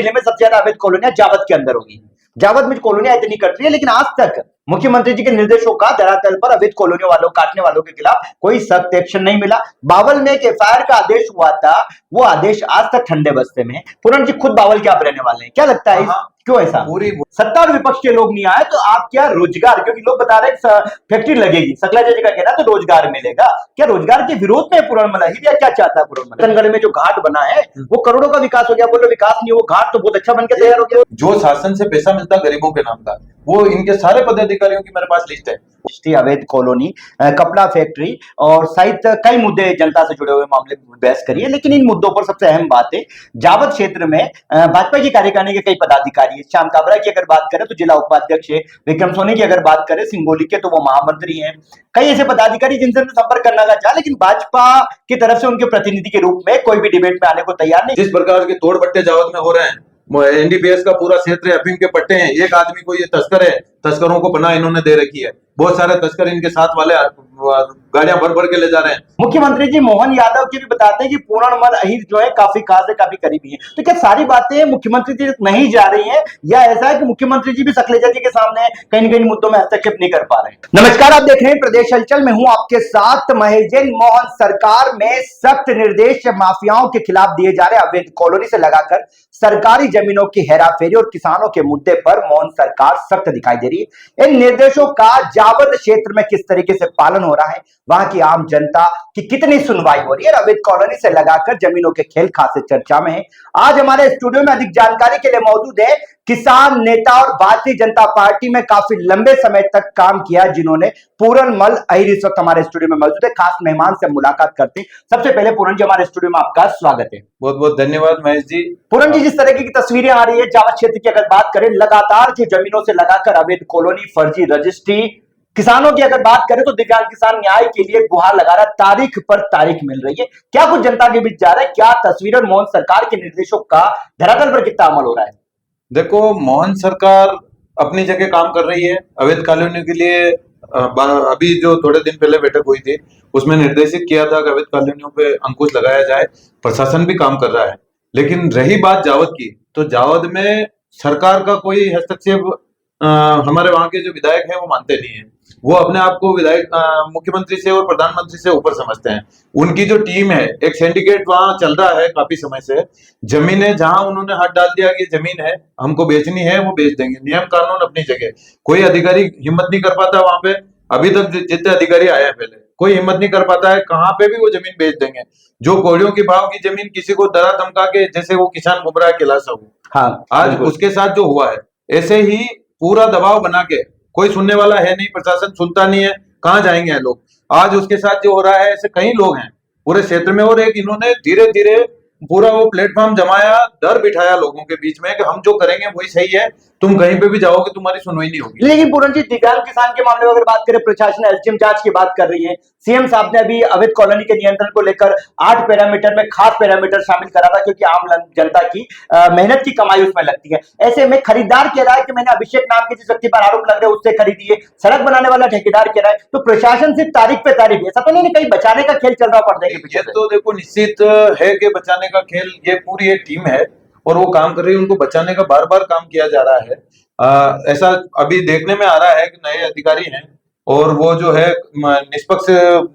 जिले में सबसे ज्यादा अवैध कॉलोनियां जावद के अंदर होगी। जावद में कॉलोनियां इतनी कट रही है, लेकिन आज तक मुख्यमंत्री जी के निर्देशों का धरातल पर अवैध कॉलोनियों वालों काटने वालों के खिलाफ कोई सख्त एक्शन नहीं मिला। बावल में एक एफआईआर का आदेश हुआ था, वो आदेश आज तक ठंडे बस्ते में है। पूरन जी खुद बावल के आप रहने वाले हैं, क्या लगता है क्यों ऐसा? पूरी सत्ता और विपक्ष के लोग नहीं आए तो आप क्या रोजगार, क्योंकि लोग बता रहे हैं फैक्ट्री लगेगी, सकला जी का कहना तो रोजगार मिलेगा, क्या रोजगार के विरोध में पूरन या क्या चाहता है पूरन? रतनगढ़ में जो घाट बना है वो करोड़ों का विकास हो गया, बोलो विकास नहीं, वो घाट तो बहुत अच्छा बनकर तैयार हो गया। जो शासन से पैसा मिलता गरीबों के नाम का, वो इनके सारे पदाधिकारियों की मेरे पास लिस्ट है। अवैध कॉलोनी, कपड़ा फैक्ट्री और सहित कई मुद्दे जनता से जुड़े हुए मामले बहस करिए, लेकिन इन मुद्दों पर सबसे अहम बात है जावद क्षेत्र में भाजपा की कार्यकारिणी के कई पदाधिकारी है। श्याम काबरा की अगर बात करें तो जिला उपाध्यक्ष है, विक्रम सोनी की अगर बात करें सिंगोली के तो वो महामंत्री हैं। कई ऐसे पदाधिकारी जिनसे संपर्क करना का चाहा, लेकिन भाजपा की तरफ से उनके प्रतिनिधि के रूप में कोई भी डिबेट में आने को तैयार नहीं। जिस प्रकार के तोड़ बट्टे जावद में हो रहे हैं, एनडीपीएस का पूरा क्षेत्र अफीम के पट्टे हैं, एक आदमी को ये तस्कर है, तस्करों को पनाह इन्होंने दे रखी है, बहुत सारे तस्कर इनके साथ वाले गाड़ियां भर भर के ले जा रहे हैं। मुख्यमंत्री जी मोहन यादव की भी बताते हैं कि पूर्णमल अहीर जो है काफी खास है, काफी करीबी है, तो क्या सारी बातें मुख्यमंत्री जी नहीं जा रही हैं, या ऐसा है कि मुख्यमंत्री जी भी सकलेजा जी के सामने कहीं न कहीं मुद्दों में हस्तक्षेप नहीं कर पा रहे हैं? नमस्कार, आप देख रहे हैं प्रदेश हलचल में हूं आपके साथ महेश जैन। मोहन सरकार में सख्त निर्देश माफियाओं के खिलाफ दिए जा रहे अवैध कॉलोनी से लगाकर सरकारी जमीनों की हेराफेरी और किसानों के मुद्दे पर मोहन सरकार सख्त दिखाई दे रही है। इन निर्देशों का जावद क्षेत्र में किस तरीके से पालन हो रहा है, वहां की आम जनता की कितनी सुनवाई हो रही है, अवैध कॉलोनी से लगाकर जमीनों के खेल खासे चर्चा में है। आज हमारे स्टूडियो में अधिक जानकारी के लिए मौजूद है किसान नेता और भारतीय जनता पार्टी में काफी लंबे समय तक काम किया जिन्होंने पूरनमल अहीर इस वक्त हमारे स्टूडियो में मौजूद है। खास मेहमान से मुलाकात करते हैं। सबसे पहले पूरन जी, हमारे स्टूडियो में आपका स्वागत है। बहुत बहुत धन्यवाद महेश जी। पूरन जी, जिस तरह की तस्वीरें आ रही है जावद क्षेत्र की अगर बात करें, लगातार जो जमीनों से लगाकर अवैध कॉलोनी, फर्जी रजिस्ट्री, किसानों की अगर बात करें तो दिव्यांग किसान न्याय के लिए गुहार लगा रहा, तारीख पर तारीख मिल रही है, क्या कुछ जनता के बीच जा रहा है, क्या तस्वीर मोहन सरकार के निर्देशों का धरातल पर कितना अमल हो रहा है? देखो, मोहन सरकार अपनी जगह काम कर रही है। अवैध कॉलोनियों के लिए अभी जो थोड़े दिन पहले बैठक हुई थी उसमें निर्देशित किया था कि अवैध कॉलोनियों पे अंकुश लगाया जाए, प्रशासन भी काम कर रहा है। लेकिन रही बात जावद की, तो जावद में सरकार का कोई हस्तक्षेप हमारे वहां के जो विधायक हैं वो मानते नहीं है। वो अपने आप को विधायक मुख्यमंत्री से और प्रधानमंत्री से ऊपर समझते हैं। उनकी जो टीम है, एक सिंडिकेट वहां चल रहा है काफी समय से। जमीनें जहां उन्होंने हाथ डाल दिया कि जमीन है हमको बेचनी है, वो बेच देंगे, नियम कानून अपनी जगह। कोई अधिकारी हिम्मत नहीं कर पाता वहां पे, अभी तक जितने अधिकारी आए हैं पहले, कोई हिम्मत नहीं कर पाता है, कहां पे भी वो जमीन बेच देंगे। जो कोड़ियों के भाव की जमीन किसी को डरा धमका के, जैसे वो किसान घूम रहा है किलासा हो, हाँ, आज उसके साथ जो हुआ है, ऐसे ही पूरा दबाव बना के, कोई सुनने वाला है नहीं, प्रशासन सुनता नहीं है, कहां जाएंगे लोग। आज उसके साथ जो हो रहा है, ऐसे कई लोग हैं पूरे क्षेत्र में, और एक इन्होंने धीरे धीरे पूरा वो प्लेटफॉर्म जमाया, डर बिठाया लोगों के बीच में कि हम जो करेंगे वही सही है, तुम कहीं पे भी जाओगे तुम्हारी सुनवाई नहीं होगी। लेकिन पूरन जी, दिव्यांग किसान के मामले में अगर बात करें, प्रशासन एसडीएम जांच की बात कर रही है। सीएम साहब ने अभी अवैध कॉलोनी के नियंत्रण को लेकर 8 पैरामीटर में खास पैरामीटर शामिल करा था, क्योंकि आम जनता की मेहनत की कमाई उसमें लगती है। ऐसे में खरीदार कह रहा है कि मैंने अभिषेक नाम के जिस व्यक्ति पर आरोप लग रहे हैं उससे खरीदी है, सड़क बनाने वाला ठेकेदार कह रहा है, तो प्रशासन सिर्फ तारीख पे तारीख, ऐसा तो नहीं कहीं बचाने का खेल चल रहा पर्दे के पीछे? तो देखो, निश्चित है कि बचाने का खेल, ये पूरी एक टीम है और वो काम कर रही है, उनको बचाने का बार बार काम किया जा रहा है। ऐसा अभी देखने में आ रहा है कि नए अधिकारी हैं और वो जो है निष्पक्ष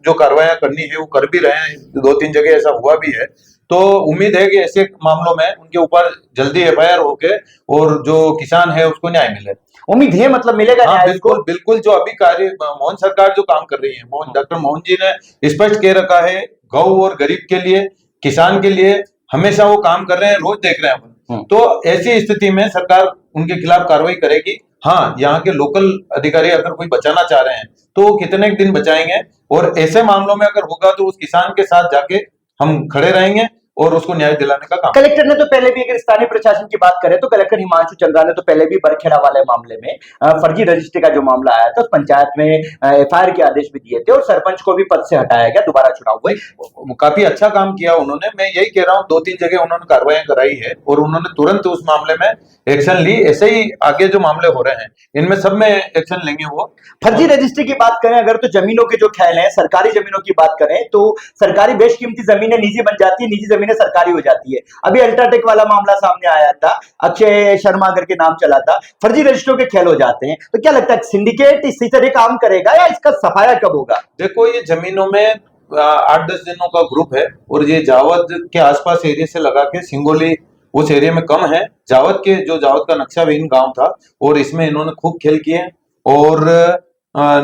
जो कार्रवाई करनी है वो कर भी रहे हैं। 2-3 जगह ऐसा हुआ भी है, तो उम्मीद है कि ऐसे मामलों में उनके ऊपर जल्दी एफआईआर होके और जो किसान है उसको न्याय मिले। उम्मीद है, मतलब मिलेगा? हाँ, बिल्कुल बिल्कुल। जो अभी कार्य मोहन सरकार जो काम कर रही है, डॉक्टर मोहन जी ने स्पष्ट कह रखा है, गौ और गरीब के लिए, किसान के लिए हमेशा वो काम कर रहे हैं, रोज देख रहे हैं हम। तो ऐसी स्थिति में सरकार उनके खिलाफ कार्रवाई करेगी। हाँ, यहाँ के लोकल अधिकारी अगर कोई बचाना चाह रहे हैं तो कितने दिन बचाएंगे, और ऐसे मामलों में अगर होगा तो उस किसान के साथ जाके हम खड़े रहेंगे और उसको न्याय दिलाने का काम। कलेक्टर ने तो पहले भी, अगर स्थानीय प्रशासन की बात करें तो कलेक्टर हिमांशु चंद्रा ने तो पहले भी बरखेड़ा वाले मामले में फर्जी रजिस्ट्री का जो मामला आया था, उस पंचायत में एफआईआर के आदेश भी दिए थे और सरपंच को भी पद से हटाया गया, दोबारा चुनाव हुए। काफी अच्छा काम किया उन्होंने। मैं यही कह रहा हूँ, 2-3 जगह उन्होंने कार्रवाई कराई है और उन्होंने तुरंत उस मामले में एक्शन ली। ऐसे ही आगे जो मामले हो रहे हैं इनमें सब में एक्शन लेंगे। वो फर्जी रजिस्ट्री की बात करें अगर, तो जमीनों के जो ख्याल है, सरकारी जमीनों की बात करें तो सरकारी बेशकीमती जमीनें निजी बन जाती है, निजी जमीनें जगह सरकारी हो जाती है। अभी अल्ट्राटेक वाला मामला सामने आया था, अक्षय शर्मा करके नाम चला था, फर्जी रजिस्ट्रों के खेल हो जाते हैं। तो क्या लगता है सिंडिकेट इसी तरह काम करेगा या इसका सफाया कब होगा? देखो, ये जमीनों में 8-10 दिनों का ग्रुप है और ये जावद के आसपास एरिया से लगा के सिंगोली उस एरिया में कम है। जावद का नक्शा-विहीन गांव था और इसमें इन्होंने खूब खेल किए और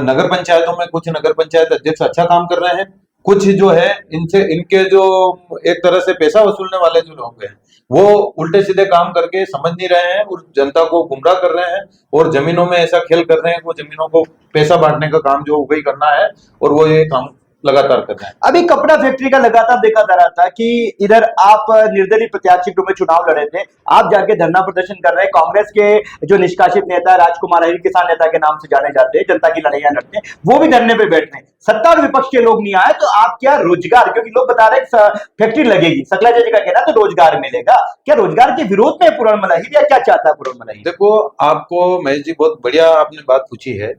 नगर पंचायतों में कुछ नगर पंचायत अध्यक्ष अच्छा काम कर रहे हैं, कुछ जो है इनके जो एक तरह से पैसा वसूलने वाले जो लोग हैं वो उल्टे सीधे काम करके समझ नहीं रहे हैं और जनता को गुमराह कर रहे हैं और जमीनों में ऐसा खेल कर रहे हैं, वो जमीनों को पैसा बांटने का काम जो वही करना है और वो ये काम लगातार कर रहे हैं। अभी कपड़ा फैक्ट्री का लगातार देखा जा रहा था कि इधर आप निर्दलीय प्रत्याशी के रूप में चुनाव लड़े थे, आप जाके धरना प्रदर्शन कर रहे हैं। कांग्रेस के जो निष्कासित नेता राजकुमार अहिर किसान नेता के नाम से जाने जाते हैं, जनता की लड़ाइयां लड़ते हैं, वो भी धरने पे बैठे हैं। सत्ता और विपक्ष के लोग नहीं आए तो आप क्या रोजगार, क्योंकि लोग बता रहे हैं फैक्ट्री लगेगी, सकला जी का कहना तो रोजगार मिलेगा, क्या रोजगार के विरोध में पूरणमल अहिर या क्या चाहता है पूरणमल अहिर? देखो, आपको महेश जी बहुत बढ़िया आपने बात पूछी है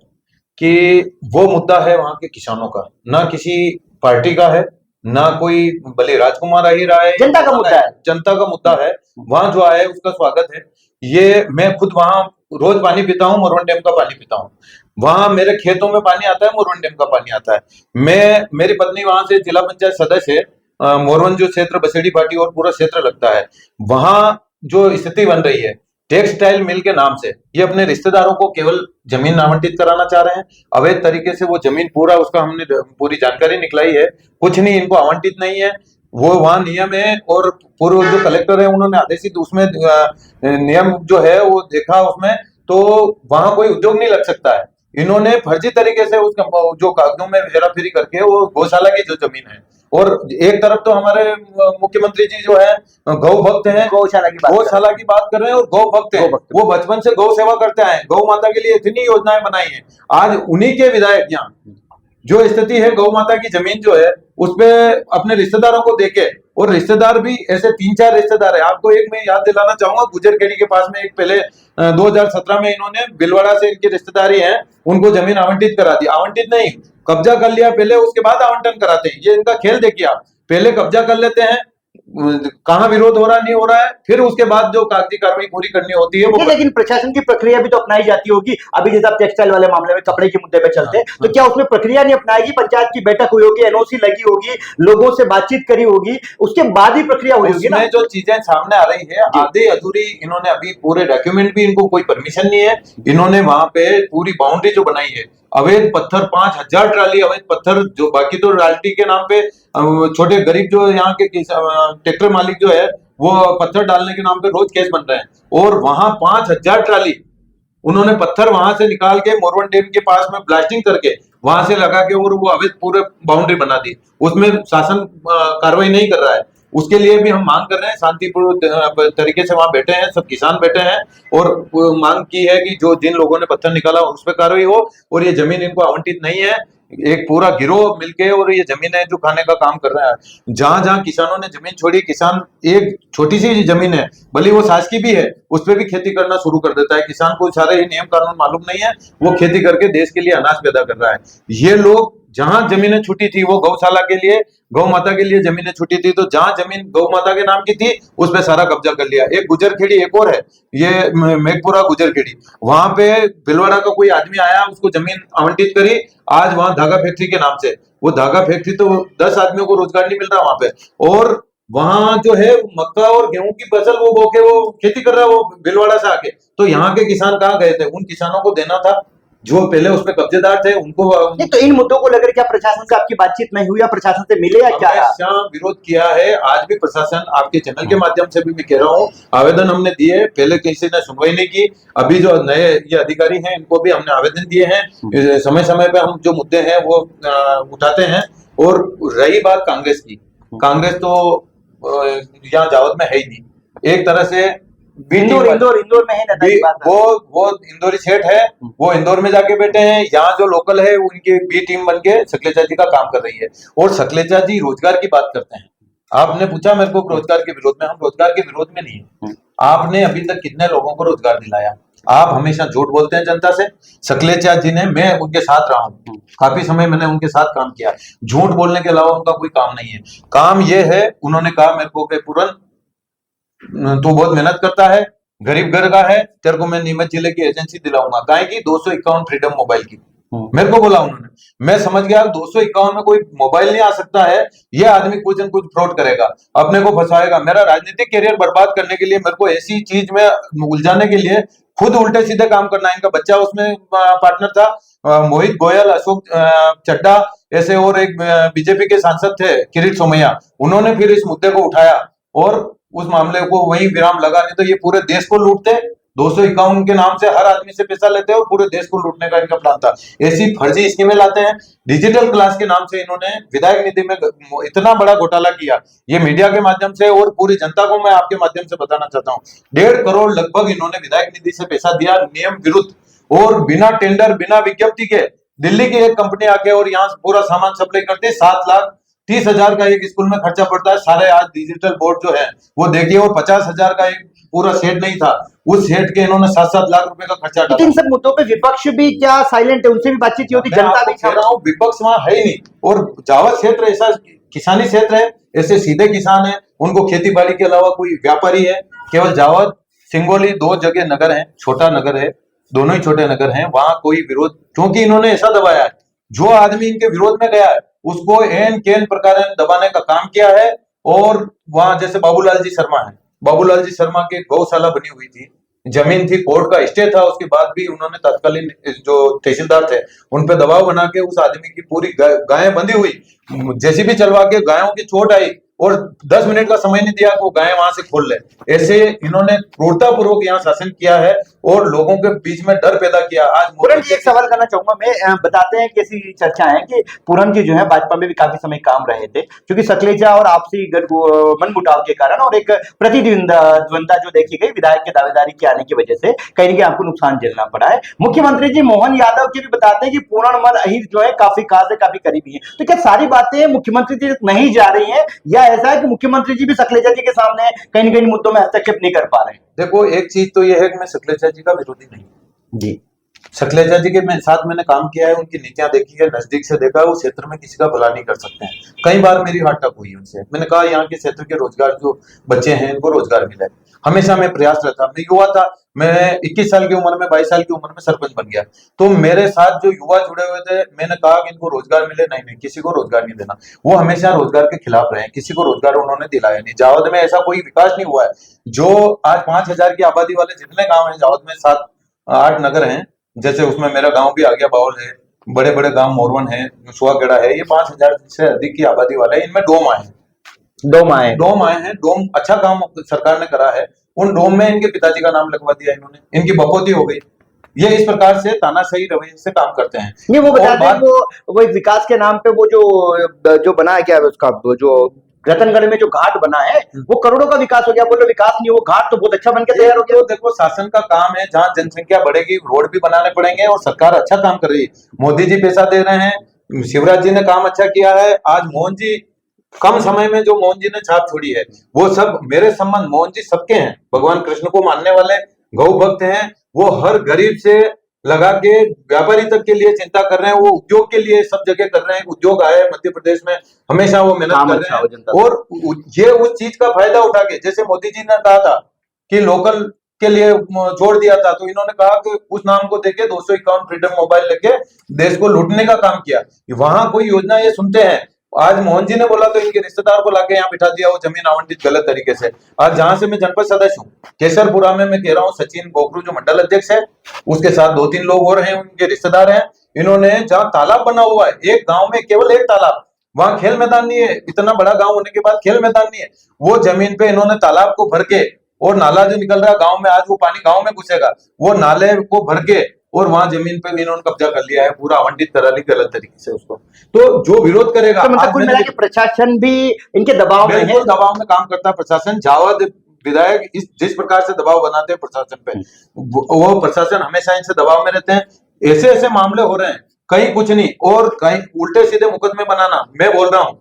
कि वो मुद्दा है वहां के किसानों का, ना किसी पार्टी का है, ना कोई भले राजकुमार अहिर आए, जनता का मुद्दा है, जनता का मुद्दा है। वहां जो आए उसका स्वागत है। ये मैं खुद वहां रोज पानी पीता हूँ, मोरवन डैम का पानी पीता हूँ। वहां मेरे खेतों में पानी आता है, मोरवन डैम का पानी आता है। मेरी पत्नी वहां से जिला पंचायत सदस्य है। मोरवन जो क्षेत्र बसेड़ी पार्टी और पूरा क्षेत्र लगता है, वहां जो स्थिति बन रही है टेक्सटाइल मिल के नाम से, ये अपने रिश्तेदारों को केवल जमीन आवंटित कराना चाह रहे हैं। अवैध तरीके से वो जमीन पूरा उसका हमने पूरी जानकारी निकलाई है, कुछ नहीं इनको आवंटित नहीं है, वो वहां नियम है और पूर्व जो कलेक्टर है उन्होंने आदेशित उसमें नियम जो है वो देखा उसमें, तो वहां कोई उद्योग नहीं लग सकता है। इन्होंने फर्जी तरीके से उस जो कागजों में हेराफेरी करके वो गौशाला की जो जमीन है, और एक तरफ तो हमारे मुख्यमंत्री जी जो है गौ भक्त हैं, गौशाला की बात कर रहे हैं और गौ भक्त हैं। वो बचपन से गौ सेवा करते आए, गौ माता के लिए इतनी योजनाएं बनाई हैं। आज उन्हीं के विधायक यहाँ जो स्थिति है, गौ माता की जमीन जो है उस पे अपने रिश्तेदारों को देके, और रिश्तेदार भी ऐसे 3-4 रिश्तेदार है। आपको एक मैं याद दिलाना चाहूंगा, गुजरखेड़ी के पास में एक पहले 2017 में इन्होंने बिलवाड़ा से इनकी रिश्तेदारी है, उनको जमीन आवंटित करा दी। आवंटित नहीं, कब्जा कर लिया पहले, उसके बाद आवंटन कराते हैं। ये इनका खेल देखिए आप, पहले कब्जा कर लेते हैं, कहाँ विरोध हो रहा नहीं हो रहा है, फिर उसके बाद जो कागजी कार्रवाई पूरी करनी होती है वो। लेकिन प्रशासन की प्रक्रिया भी तो अपनाई जाती होगी। अभी जैसे आप टेक्सटाइल वाले मामले में कपड़े के मुद्दे पे चलते हैं, तो क्या उसमें प्रक्रिया नहीं अपनाएगी? पंचायत की बैठक हुई होगी, एनओसी लगी होगी, लोगों से बातचीत करी होगी, उसके बाद ही प्रक्रिया हुई होगी ना। जो चीजें सामने आ रही है आधे अधूरी, इन्होंने अभी पूरे डॉक्यूमेंट भी, इनको कोई परमिशन नहीं है। इन्होंने वहां पे पूरी बाउंड्री जो बनाई है, अवैध पत्थर 5000 ट्राली अवैध पत्थर, जो बाकी तो रॉयल्टी के नाम पे छोटे गरीब जो यहाँ के ट्रैक्टर मालिक जो है वो पत्थर डालने के नाम पे रोज केस बन रहे हैं, और वहां 5000 ट्राली उन्होंने पत्थर वहां से निकाल के मोरवन डैम के पास में ब्लास्टिंग करके वहां से लगा के और वो अवैध पूरे बाउंड्री बना दी। उसमें शासन कार्रवाई नहीं कर रहा है। उसके लिए भी हम मांग कर रहे हैं, शांतिपूर्ण तरीके से वहां बैठे हैं, सब किसान बैठे हैं और मांग की है कि जो जिन लोगों ने पत्थर निकाला उस पर कार्रवाई हो, और ये जमीन इनको आवंटित नहीं है। एक पूरा गिरोह मिलके और ये जमीनें जो खाने का काम कर रहा है। जहां जहां किसानों ने जमीन छोड़ी, किसान एक छोटी सी जमीन है, भले वो शासकीय भी है, उस पर भी खेती करना शुरू कर देता है। किसान को सारे ही नियम कानून मालूम नहीं है, वो खेती करके देश के लिए अनाज पैदा कर रहा है। ये लोग जहां जमीनें छुटी थी वो गौशाला के लिए, गौ माता के लिए जमीनें छुटी थी, तो जहां जमीन गौ माता के नाम की थी उस पे सारा कब्जा कर लिया। एक गुजरखेड़ी एक और है, ये मेघपुरा गुजरखेड़ी, वहां पे भिलवाड़ा का कोई आदमी आया, उसको जमीन आवंटित करी। आज वहां धागा फैक्ट्री के नाम से, वो धागा फैक्ट्री तो 10 आदमियों को रोजगार नहीं मिल रहा वहां पे, और वहां जो है मक्का और गेहूं की फसल वो बोके वो खेती कर रहा है वो भिलवाड़ा से आके। तो यहाँ के किसान कहाँ गए थे? उन किसानों को देना था जो पहले उसमें कब्जेदार थे उनको। नहीं, तो इन मुद्दों को लेकर क्या प्रशासन से आपकी बातचीत नहीं हुई या प्रशासन से मिले या क्या? विरोध किया है, आज भी प्रशासन, आपके चैनल के माध्यम से भी मैं कह रहा हूँ, आवेदन हमने दिए, पहले किसी ने सुनवाई नहीं की। अभी जो नए ये अधिकारी हैं इनको भी हमने आवेदन दिए हैं, समय समय पे हम जो मुद्दे हैं वो उठाते हैं। और रही बात कांग्रेस की, कांग्रेस तो यहाँ जावद में है ही नहीं, एक तरह से इंदौर में है ना, वो इंदौरी सेठ है, वो इंदौर में जाके बैठे हैं। यहाँ जो लोकल है उनकी बी टीम बन के सकलेचा जी का काम कर रही है, और सकलेचा जी रोजगार की बात करते हैं। आपने पूछा मेरे को रोजगार के विरोध में, हम रोजगार के विरोध में नहीं है। आपने अभी तक कितने लोगों को रोजगार दिलाया? आप हमेशा झूठ बोलते हैं जनता से। सकलेचा जी ने, मैं उनके साथ रहा हूँ, काफी समय मैंने उनके साथ काम किया। झूठ बोलने के अलावा उनका कोई काम नहीं है। काम ये है, उन्होंने कहा मेरे को कि पूरन तू बहुत मेहनत करता है, गरीब घर का है, तेरे को मैं नीमच जिले की एजेंसी दिलाऊंगा। गाय की 251 फ्रीडम मोबाइल की मेरे को बोला उन्होंने। मैं समझ गया 251 में कोई मोबाइल नहीं आ सकता है, ये आदमी कुछ न कुछ फ्रॉड करेगा, अपने को फंसाएगा। मेरा राजनीतिक करियर बर्बाद करने के लिए, मेरे को ऐसी चीज में उलझाने के लिए खुद उल्टे सीधे काम करना है। इनका बच्चा उसमें पार्टनर था, मोहित गोयल, अशोक चड्डा, ऐसे और एक बीजेपी के सांसद थे किरीट सोमैया, उन्होंने फिर इस मुद्दे को उठाया और उस मामले को वहीं विराम लगा। नहीं तो ये पूरे देश को लूटते, 251 के नाम से हर आदमी से पैसा लेते हैं और पूरे देश को लूटने का इनका प्लान था। ऐसी फर्जी स्कीमें लाते हैं। डिजिटल क्लास के नाम से इन्होंने विधायक निधि में इतना बड़ा घोटाला किया, ये मीडिया के माध्यम से और पूरी जनता को मैं आपके माध्यम से बताना चाहता हूँ। 1.5 करोड़ लगभग इन्होंने विधायक निधि से पैसा दिया नियम विरुद्ध, और बिना टेंडर, बिना विज्ञप्ति के दिल्ली की एक कंपनी आके और यहाँ पूरा सामान सप्लाई करती है। 7,30,000 का एक स्कूल में खर्चा पड़ता है। सारे आज डिजिटल बोर्ड जो है वो देखिए, और 50,000 का एक पूरा सेट नहीं था, उस सेट के इन्होंने 7-7 लाख रुपए का खर्चा डाला। इन सब मुद्दों पे विपक्ष भी क्या साइलेंट है? उनसे भी बातचीत होती, जनता भी कह रहा हूँ विपक्ष वहां है ही नहीं। और जावद क्षेत्र ऐसा किसानी क्षेत्र है, ऐसे सीधे किसान है, उनको खेती बाड़ी के अलावा कोई व्यापारी है। केवल जावद, सिंगोली 2 जगह नगर है, छोटा नगर है, दोनों ही छोटे नगर हैं, वहां कोई विरोध, क्योंकि इन्होंने ऐसा दबाया है, जो आदमी इनके विरोध में गया है उसको एन केन प्रकार दबाने का काम किया है। और वहां जैसे बाबूलाल जी शर्मा है, बाबूलाल जी शर्मा की गौशाला बनी हुई थी, जमीन थी, कोर्ट का स्टे था, उसके बाद भी उन्होंने तत्कालीन जो तहसीलदार थे उन पे दबाव बना के उस आदमी की पूरी गायें बंधी हुई, जेसीबी चलवा के गायों की चोट आई और 10 मिनट का समय नहीं दिया कि वो गायें वहां से खोल ले। ऐसे इन्होंने क्रूरता पूर्वक यहाँ शासन किया है और लोगों के बीच में डर पैदा किया। आज पूरन जी एक सवाल करना चाहूंगा मैं, बताते हैं कि ऐसी चर्चा है कि पूरन जी जो है भाजपा में भी काफी समय काम रहे थे, क्योंकि सकलेचा और आपसी मनमुटाव के कारण और एक प्रतिद्वंद्विता जो देखी गई विधायक के दावेदारी के आने की वजह से कहीं ना कहीं आपको नुकसान झेलना पड़ा है। मुख्यमंत्री जी मोहन यादव की भी बताते हैं कि पूरन मल अहिर जो है काफी खास है, काफी करीबी है। तो क्या सारी बातें मुख्यमंत्री जी नहीं जा रही है, या ऐसा है कि मुख्यमंत्री जी भी सकलेचा जी के सामने कहीं ना कहीं मुद्दों में हस्तक्षेप नहीं कर पा रहे हैं? देखो, एक चीज तो यह है कि मैं सकलेचा जी का विरोधी नहीं हूँ जी। सकलेचा जी के साथ मैंने काम किया है, उनकी नीतियां देखी है, नजदीक से देखा है, वो क्षेत्र में किसी का भला नहीं कर सकते हैं। कई बार मेरी हाटअप हुई उनसे, मैंने कहा यहाँ के क्षेत्र के रोजगार जो बच्चे हैं इनको रोजगार मिले। हमेशा मैं प्रयास रहता, मैं युवा था, मैं 21 साल की उम्र में, 22 साल की उम्र में सरपंच बन गया। तो मेरे साथ जो युवा जुड़े हुए थे, मैंने कहा कि इनको रोजगार मिले, नहीं किसी को रोजगार नहीं देना। वो हमेशा रोजगार के खिलाफ रहे, किसी को रोजगार उन्होंने दिलाया नहीं। जावद में ऐसा कोई विकास नहीं हुआ है। जो आज 5,000 की आबादी वाले जितने गाँव है जावद में, 7-8 नगर है, जैसे उसमें मेरा गांव भी आ गया, बाउल है, बड़े बड़े गांव मोरवन है, सुहागड़ा है, ये 5,000 से अधिक की आबादी वाले हैं। इनमें डोम आए हैं, डोम आए हैं। डोम अच्छा काम सरकार ने करा है। उन डोम में इनके पिताजी का नाम लगवा दिया इन्होंने, इनकी बपोती हो गई। ये इस प्रकार से तानाशाही रवैये से काम करते हैं। नहीं, वो बताते हैं वो विकास के नाम पे वो जो बनाया गया है उसका, जो रतनगढ़ में जो घाट बना है वो करोड़ों का विकास हो गया। बोलो विकास नहीं, वो घाट तो बहुत अच्छा बनकर तैयार हो गया। तो देखो, शासन का काम है, जहाँ जनसंख्या बढ़ेगी रोड भी बनाने पड़ेंगे, और सरकार अच्छा काम कर रही है। मोदी जी पैसा दे रहे हैं, शिवराज जी ने काम अच्छा किया है। आज मोहन जी, कम समय में जो मोहन जी ने छाप छोड़ी है, वो सब मेरे संबंध, मोहन जी सबके हैं, भगवान कृष्ण को मानने वाले गौ भक्त हैं। वो हर गरीब से लगा के व्यापारी तक के लिए चिंता कर रहे हैं, वो उद्योग के लिए सब जगह कर रहे हैं। उद्योग आए मध्य प्रदेश में, हमेशा वो मेहनत कर रहे हैं। और ये उस चीज का फायदा उठा के, जैसे मोदी जी ने कहा था कि लोकल के लिए जोड़ दिया था, तो इन्होंने कहा कि उस नाम को देके 251 फ्रीडम मोबाइल लेके देश को लूटने का काम किया। वहां कोई योजना ये सुनते हैं। आज मोहन जी ने बोला तो इनके रिश्तेदार को लाके यहाँ बिठा दिया, वो जमीन आवंटित गलत तरीके से। आज जहां से मैं जनपद सदस्य हूँ केसरपुरा में, मैं कह रहा हूँ, सचिन बोकरू जो मंडल अध्यक्ष है, उसके साथ 2-3 लोग और हैं, उनके रिश्तेदार हैं। इन्होंने जहाँ तालाब बना हुआ है, एक गांव में केवल एक तालाब, वहां खेल मैदान नहीं है, इतना बड़ा गांव होने के बाद खेल मैदान नहीं है, वो जमीन पे इन्होंने तालाब को भर के, और नाला जो निकल रहा है गांव में, आज वो पानी गांव में घुसेगा, वो नाले को भर के, और वहां जमीन पे इन्होंने कब्जा कर लिया है, पूरा आवंटित करा ली गलत तरीके से उसको। तो जो विरोध करेगा, तो मतलब कुल मिला के प्रशासन भी इनके दबाव में है, दबाव में काम करता है प्रशासन। जावद विधायक जिस प्रकार से दबाव बनाते हैं प्रशासन पे, वो प्रशासन हमेशा इनसे दबाव में रहते हैं। ऐसे ऐसे मामले हो रहे हैं, कहीं कुछ नहीं, और कहीं उल्टे सीधे मुकदमे बनाना। मैं बोल रहा हूं,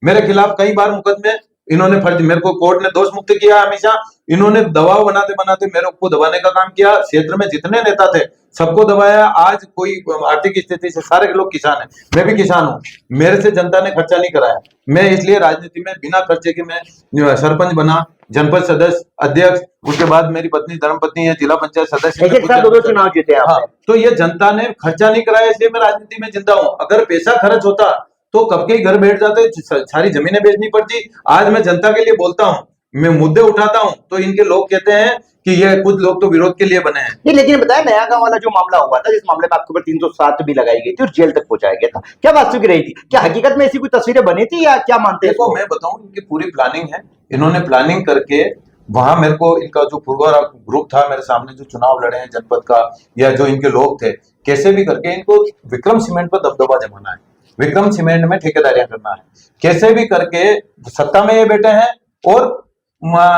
मेरे खिलाफ कई बार मुकदमे इन्होंने फर्जी, मेरे को कोर्ट ने दोष मुक्त किया हमेशा, इन्होंने दबाव बनाते बनाते मेरे को दबाने का काम किया। क्षेत्र में जितने नेता थे सबको दबाया। आज कोई आर्थिक स्थिति से सारे लोग किसान हैं, मैं भी किसान हूँ, मेरे से जनता ने खर्चा नहीं कराया। मैं इसलिए राजनीति में बिना खर्चे के मैं सरपंच बना, जनपद सदस्य, अध्यक्ष, उसके बाद मेरी पत्नी धर्मपत्नी है जिला पंचायत सदस्य, एक साथ दो चुनाव जीते हाँ, तो ये जनता ने खर्चा नहीं कराया, इसलिए मैं राजनीति में जिंदा हूँ। अगर पैसा खर्च होता तो कब के ही घर बैठ जाते, सारी जमीनें बेचनी पड़ती। आज मैं जनता के लिए बोलता हूँ, मैं मुद्दे उठाता हूँ, तो इनके लोग कहते हैं कि ये कुछ लोग तो विरोध के लिए बने हैं। नहीं, लेकिन बताया नया गांव वाला जो मामला हुआ था, जिस मामले में आपके ऊपर 307 भी लगाई गई थी और जेल तक पहुंचाया गया था, क्या वास्तविक रही थी? क्या हकीकत में ऐसी कोई तस्वीरें बनी थी या क्या मानते हैं? देखो मैं बताऊं, इनकी पूरी प्लानिंग है। इन्होंने प्लानिंग करके वहां मेरे को, इनका जो पूर्वा ग्रुप था मेरे सामने जो चुनाव लड़े हैं जनपद का, या जो इनके लोग थे, कैसे भी करके इनको विक्रम सीमेंट पर दबदबा जमाना है, विक्रम सीमेंट में ठेकेदारियां करना है, कैसे भी करके सत्ता में ये बैठे हैं। और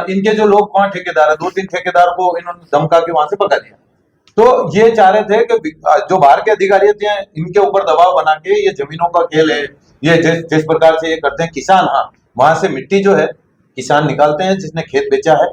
इनके जो लोग वहां ठेकेदार है, 2-3 ठेकेदार को इन्होंने धमका के वहां से पकड़ दिया। तो ये चाह रहे थे कि जो बाहर के अधिकारी थे इनके ऊपर दबाव बना के, ये जमीनों का खेल है, ये जिस प्रकार से ये करते हैं। किसान, हाँ, वहां से मिट्टी जो है किसान निकालते हैं, जिसने खेत बेचा है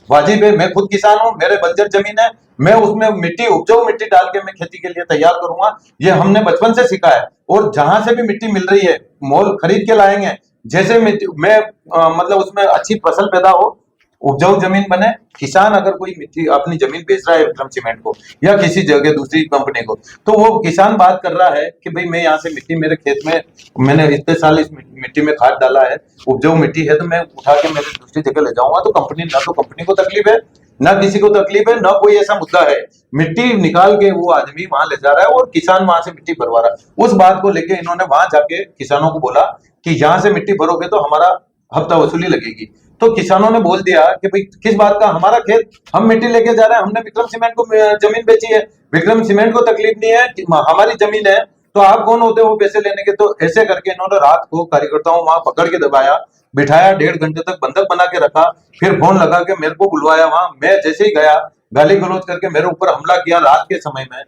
वाजिब है। मैं खुद किसान हूँ, मेरे बंजर जमीन है, मैं उसमें मिट्टी, उपजाऊ मिट्टी डाल के मैं खेती के लिए तैयार करूंगा। ये हमने बचपन से सीखा है। और जहां से भी मिट्टी मिल रही है मोल खरीद के लाएंगे, जैसे मिट्टी मैं मतलब उसमें अच्छी फसल पैदा हो, उपजाऊ जमीन बने। किसान अगर कोई मिट्टी अपनी जमीन बेच रहा है विक्रम सीमेंट को या किसी जगह दूसरी कंपनी को, तो वो किसान बात कर रहा है कि भाई मैं यहाँ से मिट्टी, मेरे खेत में मैंने इतने साल इस मिट्टी में खाद डाला है, उपजाऊ मिट्टी है, तो मैं उठा के मेरे दूसरी जगह ले जाऊंगा। तो कंपनी, ना तो कंपनी को तकलीफ है, ना किसी को तकलीफ है, ना कोई ऐसा मुद्दा है। मिट्टी निकाल के वो आदमी वहां ले जा रहा है और किसान वहां से मिट्टी भरवा रहा है। उस बात को लेके इन्होंने वहां जाके किसानों को बोला कि यहाँ से मिट्टी भरोगे तो हमारा हफ्ता वसूली लगेगी। तो किसानों ने बोल दिया कि भाई किस बात का, हमारा खेत, हम मिट्टी लेके जा रहे हैं, हमने विक्रम सीमेंट को जमीन बेची है, विक्रम सीमेंट को तकलीफ नहीं है, हमारी जमीन है, तो आप कौन होते हो पैसे लेने के। तो ऐसे करके इन्होंने रात को कार्यकर्ताओं वहां पकड़ के दबाया, बिठाया, 1.5 घंटे तक बंधक बना के रखा, फिर फोन लगा के मेरे को बुलवाया वहां। मैं जैसे ही गया, गाली गलौज करके मेरे ऊपर हमला किया रात के समय में।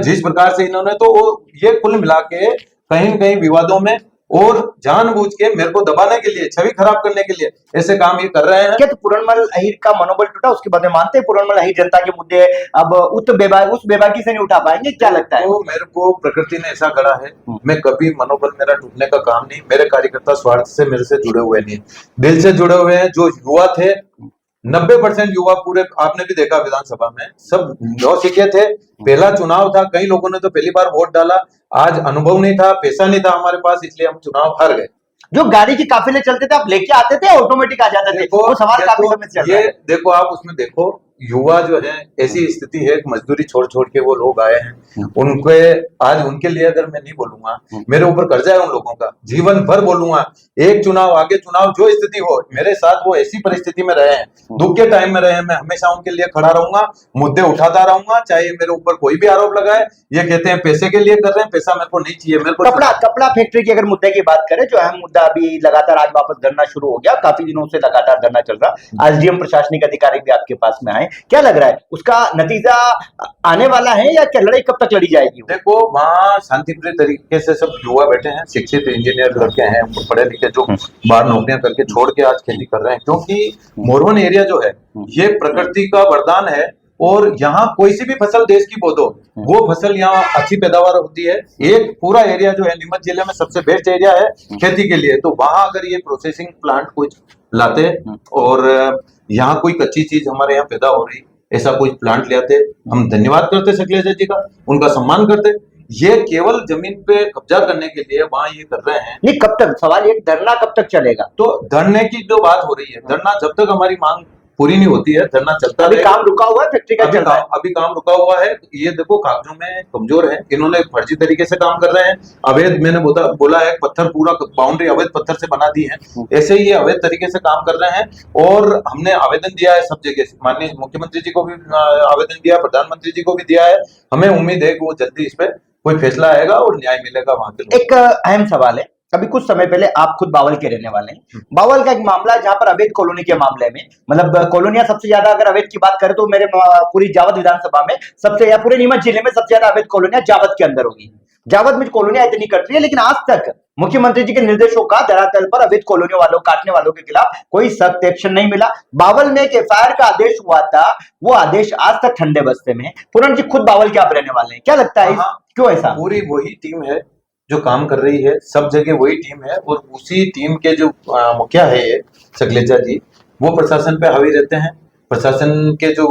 जिस प्रकार से इन्होंने, तो ये कुल मिला के कहीं न कहीं विवादों में और जानबूझ के मेरे को दबाने के लिए, छवि खराब करने के लिए ऐसे काम ये कर रहे हैं। क्या तो पूरनमल अहीर का मनोबल टूटा, उसके बाद में मानते हैं पूरनमल अहीर जनता के मुद्दे अब उस बेबाकी से नहीं उठा पाएंगे, क्या लगता है? तो मेरे को प्रकृति ने ऐसा गढ़ा है, मैं कभी मनोबल मेरा टूटने का काम नहीं। मेरे कार्यकर्ता स्वार्थ से मेरे से जुड़े हुए नहीं, दिल से जुड़े हुए हैं। जो युवा थे, 90% युवा पूरे, आपने भी देखा विधानसभा में, सब नौसिखिए थे। पहला चुनाव था, कई लोगों ने तो पहली बार वोट डाला। आज अनुभव नहीं था, पैसा नहीं था हमारे पास, इसलिए हम चुनाव हार गए। जो गाड़ी के काफिले चलते थे, आप लेके आते थे, ऑटोमेटिक आ जाते थे, वो सवाल काफी समय से चल रहा है। देखो आप उसमें देखो, युवा जो है, ऐसी स्थिति है, मजदूरी छोड़ छोड़ के वो लोग आए हैं। उनके आज उनके लिए अगर मैं नहीं बोलूंगा, मेरे ऊपर कर्जा है उन लोगों का, जीवन भर बोलूंगा। एक चुनाव आगे चुनाव जो स्थिति हो, मेरे साथ वो ऐसी परिस्थिति में रहे हैं, दुख के टाइम में रहे हैं, मैं हमेशा उनके लिए खड़ा रहूंगा, मुद्दे उठाता रहूंगा, चाहे मेरे ऊपर कोई भी आरोप लगाए। ये कहते हैं पैसे के लिए कर रहे हैं, पैसा मेरे को नहीं चाहिए। मेरे को कपड़ा फैक्ट्री की अगर मुद्दे की बात करें, जो अहम मुद्दा अभी लगातार आज वापस धरना शुरू हो गया, काफी दिनों से लगातार धरना चल रहा, एसडीएम प्रशासनिक अधिकारी भी आपके पास में आए, क्या लग रहा है उसका नतीजा आने वाला है या क्या लड़ाई कब तक लड़ी जाएगी? देखो वहाँ शांतिप्रिय तरीके से सब युवा बैठे हैं, शिक्षित इंजीनियर लड़के हैं, पढ़े लिखे, जो बाहर नौकरियां करके छोड़ के आज खेती कर रहे हैं। क्योंकि मोरवन एरिया जो है ये प्रकृति का वरदान है, और यहाँ कोई सी भी फसल देश की बो दो, वो फसल यहाँ अच्छी पैदावार होती है। एक पूरा एरिया जो है नीमच जिले में सबसे बेस्ट एरिया है खेती के लिए। तो वहां अगर ये प्रोसेसिंग प्लांट कुछ लाते और यहाँ कोई कच्ची चीज हमारे यहाँ पैदा हो रही, ऐसा कोई प्लांट ले आते, हम धन्यवाद करते शैलेश जी का, उनका सम्मान करते। ये केवल जमीन पे कब्जा करने के लिए वहां ये कर रहे हैं। नहीं, कब तक, सवाल ये धरना कब तक चलेगा? तो धरने की जो बात हो रही है, धरना जब तक हमारी मांग पूरी नहीं होती है, धरना चलता है। अभी काम रुका हुआ है, फैक्ट्री का चल रहा है, अभी काम रुका हुआ है। ये देखो कागजों में कमजोर है, इन्होंने फर्जी तरीके से काम कर रहे हैं। अवैध, मैंने बोला है, पत्थर पूरा बाउंड्री अवैध पत्थर से बना दी है, ऐसे ही ये अवैध तरीके से काम कर रहे हैं। और हमने आवेदन दिया है सब जगह, माननीय मुख्यमंत्री जी को भी आवेदन दिया, प्रधानमंत्री जी को भी दिया है। हमें उम्मीद है कि वो जल्दी इस पे कोई फैसला आएगा और न्याय मिलेगा वहां के। एक अहम सवाल है, अभी कुछ समय पहले आप खुद बावल के रहने वाले हैं, बावल का एक मामला जहां पर अवैध कॉलोनी के मामले में, मतलब कॉलोनियां सबसे ज्यादा अगर अवैध की बात करें तो मेरे पूरी जावद विधानसभा में सबसे, या पूरे नीमच जिले में सबसे ज्यादा अवैध कॉलोनियां जावद के अंदर होगी। जावद में कॉलोनियां इतनी कट रही है, लेकिन आज तक मुख्यमंत्री जी के निर्देशों का धरातल पर अवैध कॉलोनियों वालों काटने वालों के खिलाफ कोई सख्त एक्शन नहीं मिला। बावल में एक एफआईआर का आदेश हुआ था, वो आदेश आज तक ठंडे बस्ते में है। पूरन जी खुद बावल के आप रहने वाले हैं, क्या लगता है क्यों ऐसा? पूरी वही टीम है जो काम कर रही है, सब जगह वही टीम है, और उसी टीम के जो मुखिया है ये सकलेचा जी, वो प्रशासन पे हावी रहते हैं। प्रशासन के जो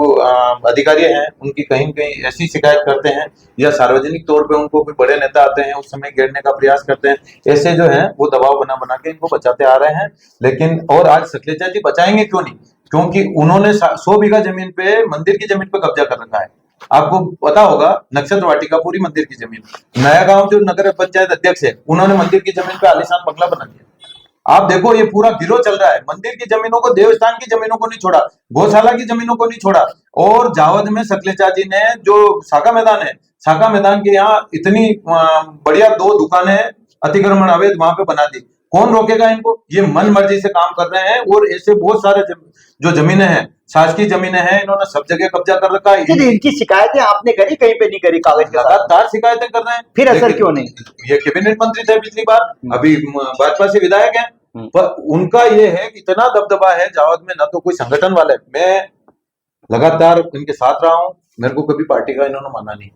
अधिकारी हैं उनकी कहीं कहीं ऐसी शिकायत करते हैं या सार्वजनिक तौर पे उनको कोई बड़े नेता आते हैं उस समय घेरने का प्रयास करते हैं, ऐसे जो है वो दबाव बना बना के इनको बचाते आ रहे हैं। लेकिन और आज सकलेचा जी बचाएंगे क्यों नहीं, क्योंकि उन्होंने 100 बीघा जमीन पे, मंदिर की जमीन पे कब्जा कर रखा है। आपको पता होगा नक्षत्र वाटिका पूरी मंदिर की जमीन, नया गांव जो नगर पंचायत अध्यक्ष है उन्होंने मंदिर की जमीन पे आलीशान बंगला बना दिया। आप देखो ये पूरा गिरोह चल रहा है, मंदिर की जमीनों को, देवस्थान की जमीनों को नहीं छोड़ा, गौशाला की जमीनों को नहीं छोड़ा। और जावद में सकलेचा जी ने जो साका मैदान है, साका मैदान के यहाँ इतनी बढ़िया 2 दुकानें अतिक्रमण अवैध वहां पे बना दी। कौन रोकेगा इनको? ये मन मर्जी से काम कर रहे हैं। और ऐसे बहुत सारे जो जमीनें हैं, शासकीय जमीनें हैं, इन्होंने सब जगह कब्जा कर रखा है। इनकी शिकायतें आपने करी, कहीं पे नहीं करी? कागज के साथ लगातार शिकायतें कर रहे हैं, फिर असर क्यों नहीं? ये कैबिनेट मंत्री थे पिछली बार, अभी भाजपा से विधायक हैं, पर उनका ये है कि इतना दबदबा है जावद में, ना तो कोई संगठन वाले। मैं लगातार इनके साथ रहा हूं, मेरे को कभी पार्टी का इन्होंने माना नहीं,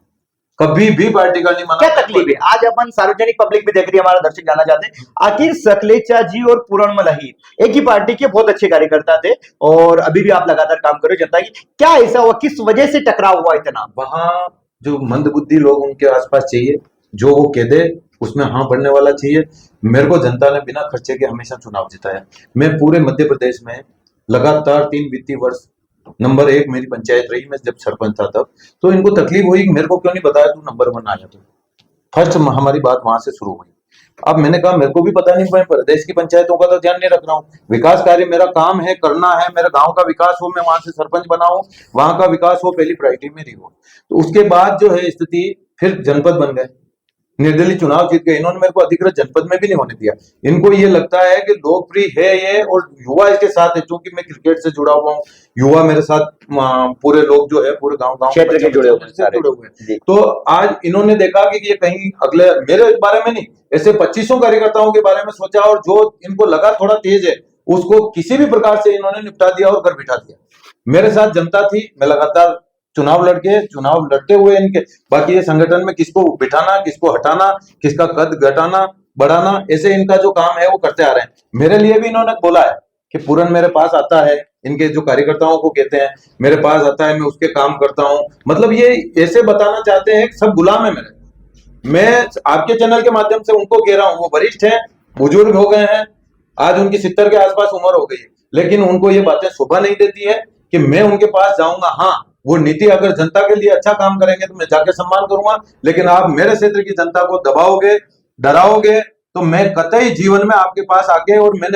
कभी भी पार्टी का नहीं माना। क्या तकलीफ है? आज अपन सार्वजनिक पब्लिक भी देख रही है, हमारा दर्शक जानना चाहते हैं आखिर सकलेचा जी और पूरणमल अहीर एक ही पार्टी के बहुत अच्छे कार्यकर्ता थे और अभी भी आप लगातार काम कर रहे हो जनता की, क्या ऐसा हुआ, किस वजह से टकराव हुआ इतना? वहां जो मंदबुद्धि लोग उनके आसपास चाहिए, जो वो कह दे उसमें हाँ पड़ने वाला चाहिए। मेरे को जनता ने बिना खर्चे के हमेशा चुनाव जिताया। मैं पूरे मध्य प्रदेश में लगातार 3 वित्तीय वर्ष नंबर 1 मेरी पंचायत रही, मैं जब सरपंच था तब। तो इनको तकलीफ हुई, मेरे को क्यों नहीं बताया तू नंबर 1 आ जा। तो फर्स्ट हमारी बात वहां से शुरू हुई। अब मैंने कहा मेरे को भी पता नहीं, मैं प्रदेश की पंचायतों का तो ध्यान नहीं रख रहा हूँ, विकास कार्य मेरा काम है, करना है, मेरे गांव का विकास हो, मैं वहां से सरपंच बना हूं, वहां का विकास हो, पहली प्रायोरिटी मेरी हो। तो उसके बाद जो है स्थिति, फिर जनपद बन गए, निर्दलीय चुनाव जीत गए। इन्होंने मेरे को अधिकृत जनपद में भी नहीं होने दिया। इनको ये लगता है कि लोकप्रिय है ये, और युवा इसके साथ है, क्योंकि मैं क्रिकेट से जुड़ा हुआ हूँ, युवा मेरे साथ पूरे लोग जो है पूरे गांव क्षेत्र के जुड़े हुए हैं। तो आज इन्होंने देखा कि ये कहीं अगले मेरे बारे में नहीं, ऐसे 2500 कार्यकर्ताओं के बारे में सोचा, और जो इनको लगा थोड़ा तेज है उसको किसी भी प्रकार से इन्होंने निपटा दिया और घर बिठा दिया। मेरे साथ जनता थी, मैं लगातार चुनाव लड़ते हुए इनके, बाकी ये संगठन में किसको बिठाना, किसको हटाना, किसका कद घटाना बढ़ाना, ऐसे इनका जो काम है वो करते आ रहे हैं। मेरे लिए भी इन्होंने बोला है कि पूरन मेरे पास आता है, इनके जो कार्यकर्ताओं को कहते हैं मेरे पास आता है, मैं उसके काम करता हूं। मतलब ये ऐसे बताना चाहते हैं सब गुलाम है मेरे। मैं आपके चैनल के माध्यम से उनको कह रहा हूं, वो वरिष्ठ हैं, बुजुर्ग हो गए हैं, आज उनकी 70 के आसपास उम्र हो गई, लेकिन उनको ये बातें शोभा नहीं देती है कि मैं उनके पास जाऊंगा। हाँ, वो नीति अगर जनता के लिए अच्छा काम करेंगे तो मैं जाके सम्मान करूंगा, लेकिन आप मेरे क्षेत्र की जनता को दबाओगे, डराओगे, तो मैं कतई जीवन में आपके पास आके, और मैं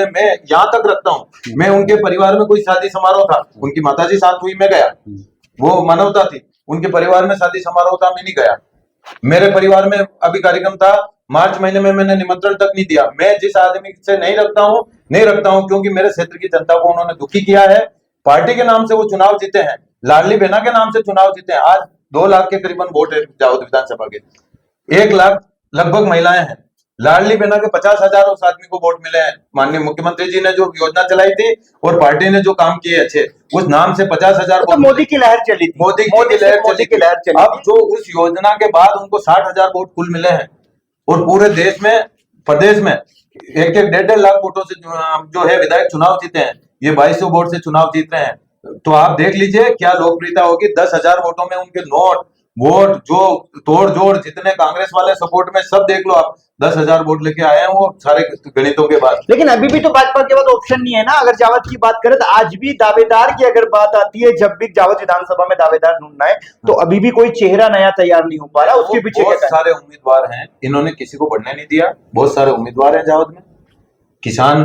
यहाँ तक रखता हूँ, मैं उनके परिवार में कोई शादी समारोह था, उनकी माताजी साथ हुई, मैं गया, वो मानवता थी, उनके परिवार में शादी समारोह था, मैं नहीं गया। मेरे परिवार में अभी कार्यक्रम था मार्च महीने में, मैंने निमंत्रण तक नहीं दिया। मैं जिस आदमी से नहीं रखता हूँ क्योंकि मेरे क्षेत्र की जनता को उन्होंने दुखी किया है। पार्टी के नाम से वो चुनाव जीते हैं, लाडली बहना के नाम से चुनाव जीते हैं। आज 2 लाख के करीबन वोट है जावद विधानसभा के, 1 लाख लगभग महिलाएं हैं। लाडली बहना के 50,000 उस आदमी को वोट मिले हैं। माननीय मुख्यमंत्री जी ने जो योजना चलाई थी और पार्टी ने जो काम किए अच्छे, उस नाम से 50,000 तो मोदी की लहर चली थी, मोदी की लहर चली। अब जो उस योजना के बाद उनको 60,000 वोट कुल मिले हैं, और पूरे देश में, प्रदेश में 1-1.5 लाख वोटों से जो है विधायक चुनाव जीते हैं। ये 2200 वोट से चुनाव जीत रहे हैं। तो आप देख लीजिए क्या लोकप्रियता होगी। 10,000 वोटों में उनके वोट जो तोड़ जोड़, जितने कांग्रेस वाले सपोर्ट में, सब देख लो आप, 10,000 वोट लेके आए हैं वो सारे गणितों के बाद। लेकिन अभी भी तो भाजपा के पास ऑप्शन नहीं है ना। अगर जावद की बात करें तो आज भी दावेदार की अगर बात आती है, जब भी जावद विधानसभा में दावेदार ढूंढना है तो अभी भी कोई चेहरा नया तैयार नहीं हो पा रहा। उसके पीछे बहुत सारे उम्मीदवार हैं, इन्होंने किसी को बढ़ने नहीं दिया। बहुत सारे उम्मीदवार हैं जावद में। किसान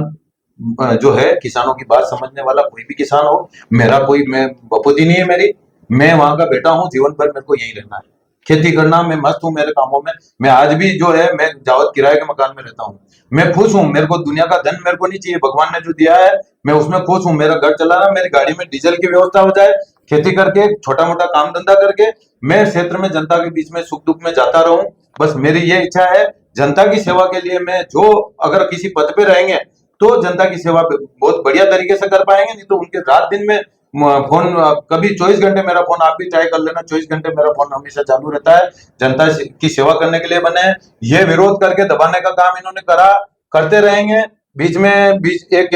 जो है, किसानों की बात समझने वाला कोई भी किसान हो, मैं बपुदी नहीं है मेरी, मैं वहां का बेटा हूँ, जीवन भर मेरे को यही रहना है, खेती करना, मैं मस्त हूँ मेरे कामों में। मैं आज भी जो है, मैं जावद किराए के मकान में रहता हूँ, मैं खुश हूँ। मेरे को दुनिया का धन मेरे को नहीं चाहिए, भगवान ने जो दिया है मैं उसमें खुश हूँ। मेरा घर चलाना, मेरी गाड़ी में डीजल की व्यवस्था हो जाए, खेती करके, छोटा मोटा काम धंधा करके, मैं क्षेत्र में जनता के बीच में सुख दुख में जाता रहूं, बस मेरी ये इच्छा है, जनता की सेवा के लिए मैं जो अगर किसी पद पे रहेंगे तो जनता की सेवा बहुत बढ़िया तरीके से कर पाएंगे, नहीं तो उनके रात दिन में फोन कभी 24 घंटे मेरा फोन, आप भी ट्राई कर लेना, 24 घंटे मेरा फोन हमेशा चालू रहता है। जनता की सेवा करने के लिए बने हैं, ये विरोध करके दबाने का काम इन्होंने करा, करते रहेंगे। बीच एक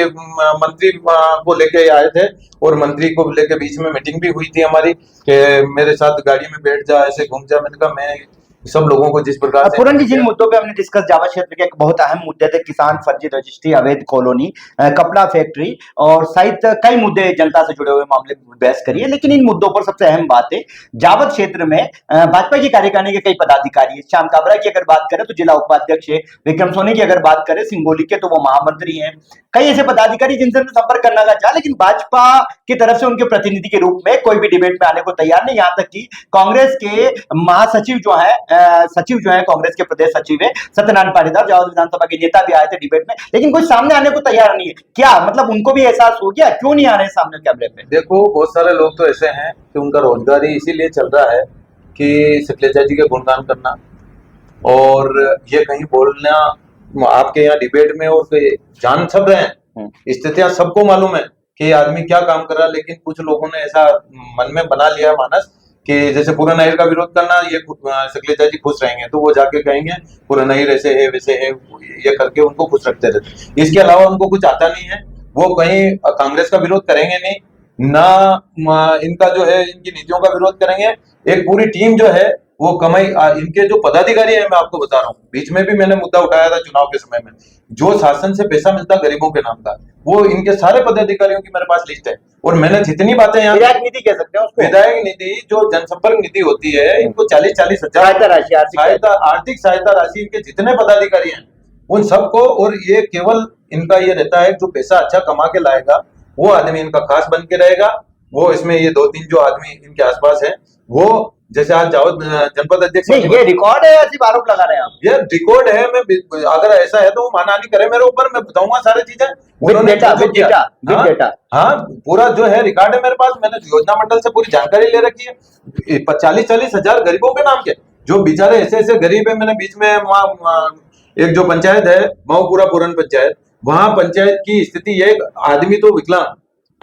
मंत्री को लेके आए थे और मंत्री को लेके बीच में मीटिंग भी हुई थी हमारी कि मेरे साथ गाड़ी में बैठ जा, ऐसे घूम जा। मैंने कहा मैं सब लोगों को जिस प्रकार से पूरन जी, जिन मुद्दों पे हमने डिस्कस, जावा क्षेत्र के बहुत अहम मुद्दे थे, किसान फर्जी रजिस्ट्री, अवैध कॉलोनी, कपड़ा फैक्ट्री और सहित कई मुद्दे जनता से जुड़े हुए मामले बहस करिए, लेकिन इन मुद्दों पर सबसे अहम बात है जावत क्षेत्र में भाजपा की कार्यकारिणी के कई पदाधिकारी है। श्याम काबरा की अगर बात करें तो जिला उपाध्यक्ष है, विक्रम सोनी की अगर बात करें सिंगोली के तो वो महामंत्री हैं। कई ऐसे पदाधिकारी जिनसे संपर्क करना का चाहा, लेकिन भाजपा की तरफ से उनके प्रतिनिधि के रूप में कोई भी डिबेट में आने को तैयार नहीं। यहाँ तक कि कांग्रेस के महासचिव जो है, सचिव जो है, कांग्रेस के प्रदेश सचिव है सत्यनारायण पाटीदार, जावद विधानसभा के नेता भी आए थे डिबेट में, लेकिन कोई सामने आने को तैयार नहीं है। क्या मतलब उनको भी एहसास हो गया, क्यों नहीं आ रहे सामने कैमरे पे? देखो, बहुत सारे लोग तो ऐसे हैं कि उनका रोजगार ही इसीलिए चल रहा है कि शैलजा जी के गुणगान करना और ये कहीं बोलना। आपके यहाँ डिबेट में और जान सब रहे हैं, स्थितियां सबको मालूम है कि आदमी क्या काम कर रहा है, लेकिन कुछ लोगों ने ऐसा मन में बना लिया मानस कि जैसे पूरा नहर का विरोध करना, ये शैलजा जी खुश रहेंगे तो वो जाके कहेंगे पूरा नहर ऐसे है वैसे है, ये करके उनको खुश रखते रहते। इसके अलावा उनको कुछ आता नहीं है, वो कहीं कांग्रेस का विरोध करेंगे नहीं, ना इनका जो है इनकी नीतियों का विरोध करेंगे। एक पूरी टीम जो है वो कमाई, इनके जो पदाधिकारी है, मैं आपको बता रहा हूँ, बीच में भी मैंने मुद्दा उठाया था चुनाव के समय में, जो शासन से पैसा मिलता गरीबों के नाम का, वो इनके सारे पदाधिकारियों की मेरे पास लिस्ट है। और मैंने जितनी बातें यहाँ, विधायक निधि कह सकते हैं उसको, विधायक निधि जो जनसंपर्क निधि होती है, इनको 40-40 हजार आर्थिक सहायता राशि इनके जितने पदाधिकारी हैं उन सबको, और ये केवल इनका ये रहता है जो पैसा अच्छा कमा के लाएगा वो आदमी इनका खास बन के रहेगा। वो इसमें ये 2-3 जो आदमी इनके आसपास है, वो जैसे आज जावद जनपद अध्यक्ष, ये रिकॉर्ड है या सिर्फ आरोप लगा रहे हैं आप? ये रिकॉर्ड है। मैं अगर ऐसा है तो वो मानहानि करे मेरे ऊपर, मैं बताऊंगा सारी चीजें। उन्होंने हाँ, पूरा जो है रिकॉर्ड है मेरे पास, मैंने योजना मंडल से पूरी जानकारी ले रखी है। 40-40 हजार गरीबों के नाम के, जो बेचारे ऐसे ऐसे गरीब है। मैंने बीच में एक जो पंचायत है माऊपुरा पूरन पंचायत, वहां पंचायत की स्थिति, एक आदमी तो विकलांग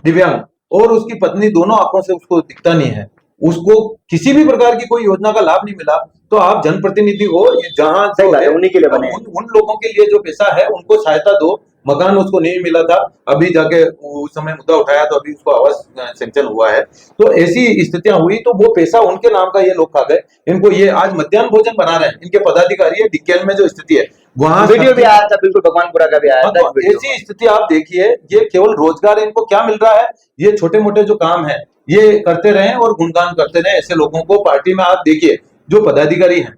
दिव्यांग और उसकी पत्नी दोनों आंखों से उसको दिखता नहीं है, उसको किसी भी प्रकार की कोई योजना का लाभ नहीं मिला। तो आप जनप्रतिनिधि हो, जहां उन्हीं के लिए बने, उन लोगों के लिए जो पैसा है उनको सहायता दो। मकान उसको नहीं मिला था, अभी जाके उस समय मुद्दा उठाया तो अभी उसको आवास सैंक्शन हुआ है। तो ऐसी स्थितियां हुई तो वो पैसा उनके नाम का ये लोग खा गए। इनको ये आज मध्याह्न भोजन बना रहे हैं इनके पदाधिकारी, डिक्केल में जो स्थिति है वहां वीडियो भी आया था, बिल्कुल भगवानपुरा का भी आया था। ऐसी स्थिति आप देखिए, ये केवल रोजगार इनको क्या मिल रहा है, ये छोटे मोटे जो काम है ये करते रहे और गुणगान करते रहे। ऐसे लोगों को पार्टी में आप देखिए, जो पदाधिकारी हैं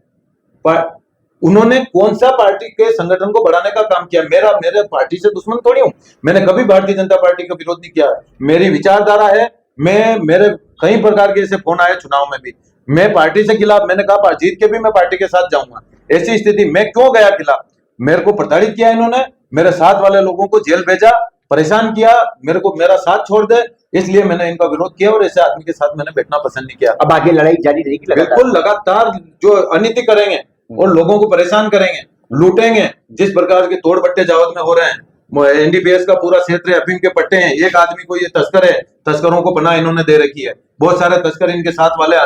उन्होंने कौन सा पार्टी के संगठन को बढ़ाने का काम किया। मेरे पार्टी से दुश्मन थोड़ी हूं, मैंने कभी भारतीय जनता पार्टी का विरोध नहीं किया। मेरी विचारधारा है, मेरे कई प्रकार के ऐसे फोन आए चुनाव में भी, मैं पार्टी से खिलाफ, मैंने कहा जीत के भी मैं पार्टी के साथ जाऊंगा। ऐसी स्थिति मैं क्यों गया खिलाफ? मेरे को प्रताड़ित किया इन्होंने, मेरे साथ वाले लोगों को जेल भेजा, परेशान किया, मेरे को मेरा साथ छोड़ दे, इसलिए मैंने इनका विरोध किया और ऐसे आदमी के साथ मैंने बैठना पसंद नहीं किया। अब आगे लड़ाई जारी रहेगी, बिल्कुल लगातार जो अनिति करेंगे और लोगों को परेशान करेंगे, लूटेंगे, जिस प्रकार के तोड़ बट्टे जावद में हो रहे हैं। एनडीपीएस का पूरा क्षेत्र अफीम के पट्टे हैं, एक आदमी को ये तस्कर है, तस्करों को पनाह इन्होंने दे रखी है। बहुत सारे तस्कर इनके साथ वाले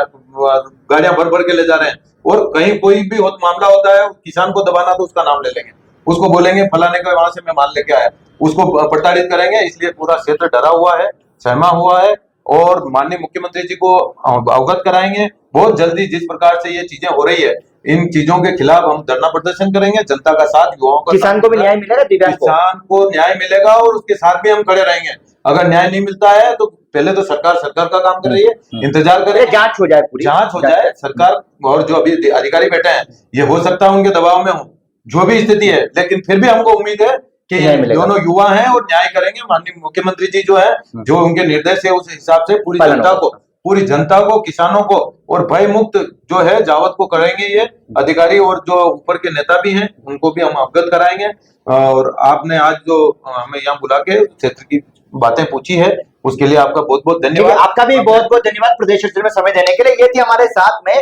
गाड़ियां भर भर के ले जा रहे हैं, और कहीं कोई भी मामला होता है किसान को दबाना तो उसका नाम ले लेंगे, उसको बोलेंगे फलाने का वहां से मैं माल लेके आया, उसको प्रताड़ित करेंगे। इसलिए पूरा क्षेत्र डरा हुआ है, सहमा हुआ है, और माननीय मुख्यमंत्री जी को अवगत कराएंगे बहुत जल्दी। जिस प्रकार से ये चीजें हो रही है, इन चीजों के खिलाफ हम धरना प्रदर्शन करेंगे, जनता का साथ, युवाओं का, किसान को भी न्याय मिलेगा, किसान को न्याय मिलेगा, और उसके साथ भी हम खड़े रहेंगे। अगर न्याय नहीं मिलता है तो पहले तो सरकार का काम कर रही है, इंतजार करें, जांच हो जाए, पूरी जांच हो जाए सरकार। और जो अभी अधिकारी बैठे हैं, ये हो सकता है उनके दबाव में हो, जो भी स्थिति है, लेकिन फिर भी हमको उम्मीद है कि दोनों युवा हैं और न्याय करेंगे। माननीय मुख्यमंत्री जी जो है, जो उनके निर्देश है, उस हिसाब से पूरी जनता को, किसानों को और भय मुक्त जो है जावत को करेंगे ये अधिकारी, और जो ऊपर के नेता भी हैं उनको भी हम अवगत कराएंगे। और आपने आज जो हमें यहाँ बुला के क्षेत्र की बातें पूछी है, उसके लिए आपका बहुत बहुत देखिए, धन्यवाद। आपका भी बहुत बहुत धन्यवाद प्रदेश अध्यक्ष में समय देने के लिए। ये थी हमारे साथ में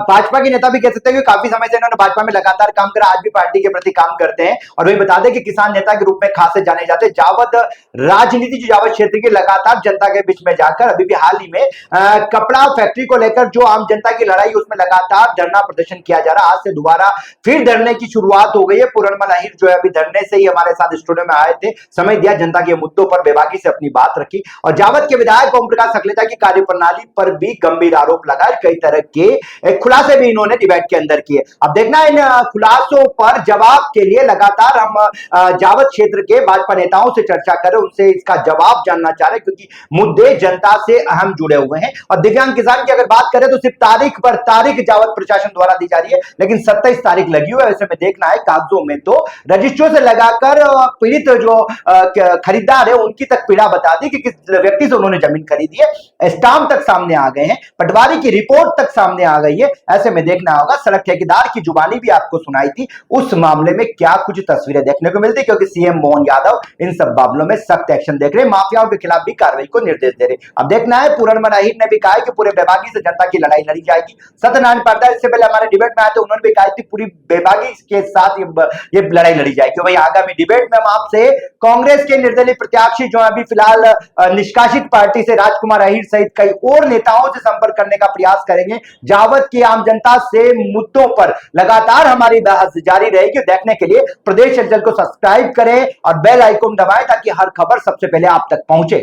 भाजपा के नेता भी कह सकते हैं कि काफी समय से इन्होंने भाजपा में लगातार काम करा, आज भी पार्टी के प्रति काम करते हैं। और वही बता दें कि किसान नेता के रूप में खासे जाने जाते जावद राजनीति जो जावद क्षेत्र की लगातार जनता के बीच में जाकर अभी भी हाल ही में कपड़ा फैक्ट्री को लेकर जो आम जनता की लड़ाई उसमें लगातार धरना प्रदर्शन किया जा रहा है। आज से दोबारा फिर धरने की शुरुआत हो गई है। पूरणमल अहीर जो है अभी धरने से ही हमारे साथ स्टूडियो में आए थे, समय दिया, जनता के मुद्दों पर बेबाकी से अपनी बात रखी और जावद के विधायक ओम प्रकाश सकलेचा की कार्यप्रणाली पर भी गंभीर आरोप लगाए। कई तरह के खुलासे भी इन्होंने डिबेट के अंदर किए। अब देखना इन खुलासों पर जवाब के लिए लगातार हम जावद क्षेत्र के भाजपा नेताओं से चर्चा करें, उनसे इसका जवाब जानना चाह रहे हैं क्योंकि मुद्दे जनता से अहम जुड़े हुए हैं। और दिव्यांग किसान की अगर बात करें तो सिर्फ तारीख पर तारीख जावद प्रशासन द्वारा दी जा रही है, लेकिन 27 तारीख लगी हुई है। वैसे में देखना है कागजों में तो रजिस्ट्रियों से लगाकर पीड़ित जो खरीदार है उनकी तक पीड़ा बता दी कि किस व्यक्ति से उन्होंने जमीन खरीदी है, स्टाम्प तक सामने आ गए हैं, पटवारी की रिपोर्ट तक सामने आ गई है। ऐसे में देखना होगा, सड़क ठेकेदार की जुबानी भी आपको सुनाई थी, उस मामले में क्या कुछ तस्वीरें देखने को मिलती, क्योंकि सीएम मोहन यादव इन सब मामलों में सख्त एक्शन देख रहे, माफियाओं के खिलाफ भी कार्रवाई को निर्देश दे रहे। अब देखना है, पूरणमल अहीर ने भी कहा कि पूरे बेबाकी से जनता की लड़ाई लड़ी जाएगी। सत्यनारायण पाटिल इससे पहले हमारे डिबेट में आए थे, उन्होंने भी कहा थी पूरी बेबाकी के साथ ये लड़ाई लड़ी जाएगी। वही आगामी डिबेट में हम आपसे कांग्रेस के निर्दलीय प्रत्याशी जो अभी फिलहाल निष्कासित पार्टी से राजकुमार अहीर सहित कई और नेताओं से संपर्क करने का प्रयास करेंगे। जावद की आम जनता से मुद्दों पर लगातार हमारी बहस जारी रहेगी। देखने के लिए प्रदेश चैनल को सब्सक्राइब करें और बेल आइकन दबाएं ताकि हर खबर सबसे पहले आप तक पहुंचे।